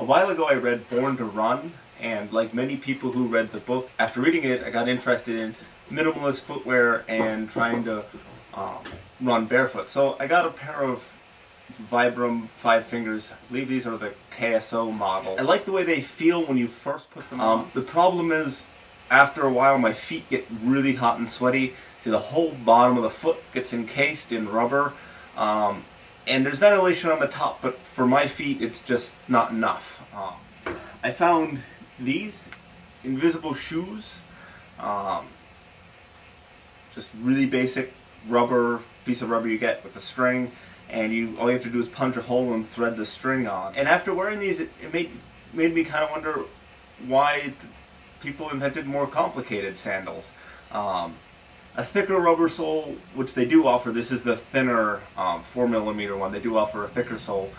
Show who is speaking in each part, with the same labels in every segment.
Speaker 1: A while ago I read Born to Run, and like many people who read the book, after reading it I got interested in minimalist footwear and trying to run barefoot. So I got a pair of Vibram 5 Fingers. I believe these are the KSO model. I like the way they feel when you first put them on. The problem is, after a while my feet get really hot and sweaty. So the whole bottom of the foot gets encased in rubber. And there's ventilation on the top, but for my feet it's just not enough. I found these invisible shoes. Just really basic rubber, piece of rubber you get with a string, and all you have to do is punch a hole and thread the string on. And after wearing these, it made me kind of wonder why people invented more complicated sandals. A thicker rubber sole, which they do offer, this is the thinner 4mm one, they do offer a thicker sole,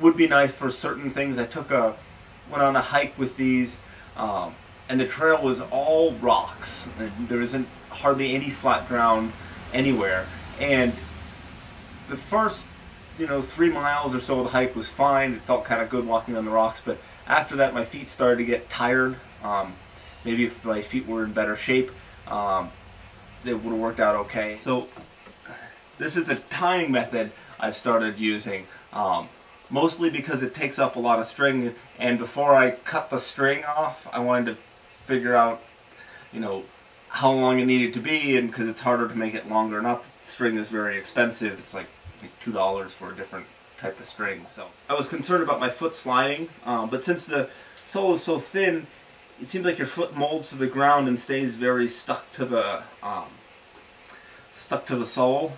Speaker 1: would be nice for certain things. I went on a hike with these, and the trail was all rocks. There isn't hardly any flat ground anywhere. And the first, 3 miles or so of the hike was fine. It felt kind of good walking on the rocks, but after that my feet started to get tired. Maybe if my feet were in better shape, it would have worked out okay. So this is the tying method I've started using, mostly because it takes up a lot of string, and before I cut the string off I wanted to figure out how long it needed to be, and because it's harder to make it longer. Not that the string is very expensive, it's like $2 for a different type of string. So I was concerned about my foot sliding, but since the sole is so thin, it seems like your foot molds to the ground and stays very stuck to the sole.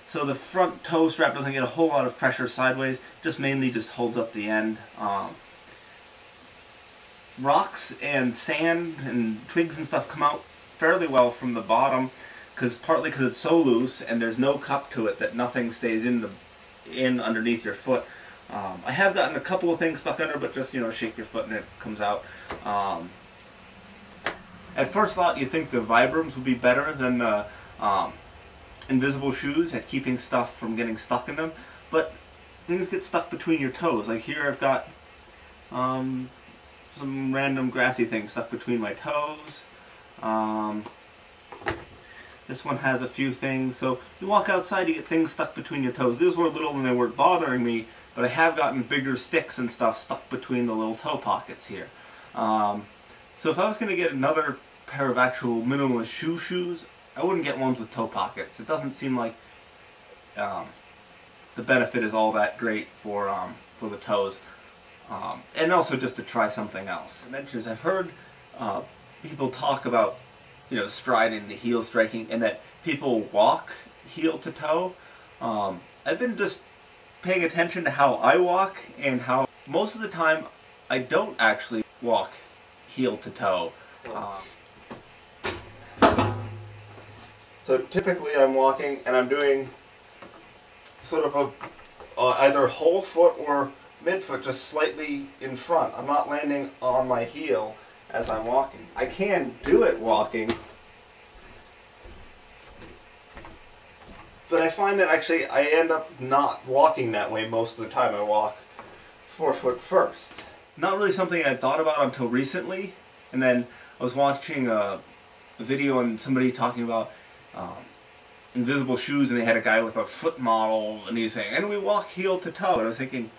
Speaker 1: So the front toe strap doesn't get a whole lot of pressure sideways, mainly just holds up the end. Rocks and sand and twigs and stuff come out fairly well from the bottom, partly because it's so loose and there's no cup to it that nothing stays in underneath your foot. I have gotten a couple of things stuck under, but just shake your foot and it comes out. At first thought you'd think the Vibrams would be better than the invisible shoes at keeping stuff from getting stuck in them, but things get stuck between your toes. Like here I've got some random grassy things stuck between my toes. This one has a few things, so you walk outside, you get things stuck between your toes. These were little and they weren't bothering me, but I have gotten bigger sticks and stuff stuck between the little toe pockets here. So if I was going to get another pair of actual minimalist shoes, I wouldn't get ones with toe pockets. It doesn't seem like the benefit is all that great for the toes. And also just to try something else. I've heard people talk about striding, the heel striking, and that people walk heel to toe. I've been just paying attention to how I walk, and how most of the time I don't actually walk heel to toe. So typically I'm walking and I'm doing sort of either whole foot or midfoot, just slightly in front. I'm not landing on my heel as I'm walking. I can do it walking, but I find that actually I end up not walking that way most of the time. I walk forefoot first. Not really something I'd thought about until recently, and then I was watching a video on somebody talking about invisible shoes, and they had a guy with a foot model, and he's saying, and we walk heel to toe. And I was thinking,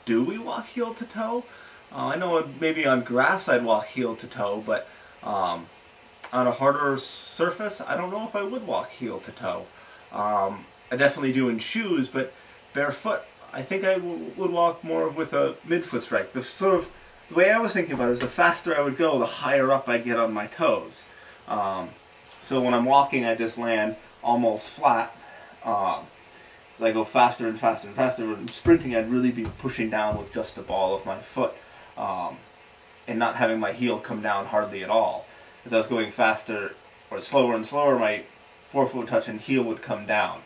Speaker 1: do we walk heel to toe? I know maybe on grass I'd walk heel to toe, but on a harder surface, I don't know if I would walk heel to toe. I definitely do in shoes, but barefoot, I think I would walk more with a midfoot strike. The way I was thinking about it is the faster I would go, the higher up I'd get on my toes. So when I'm walking, I just land almost flat. As I go faster and faster and faster. When I'm sprinting, I'd really be pushing down with just the ball of my foot, and not having my heel come down hardly at all. As I was going faster or slower and slower, my forefoot touch and heel would come down.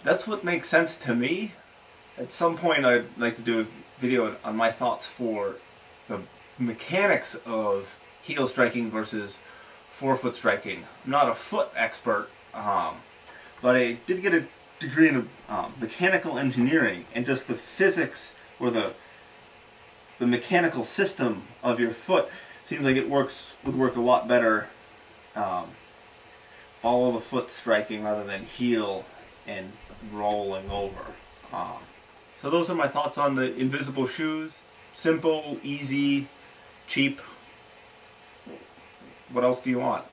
Speaker 1: That's what makes sense to me. At some point I'd like to do a video on my thoughts for the mechanics of heel striking versus forefoot striking. I'm not a foot expert, but I did get a degree in mechanical engineering and just the physics or the mechanical system of your foot, seems like it would work a lot better all of the foot striking rather than heel and rolling over. So those are my thoughts on the invisible shoes. Simple, easy, cheap. What else do you want?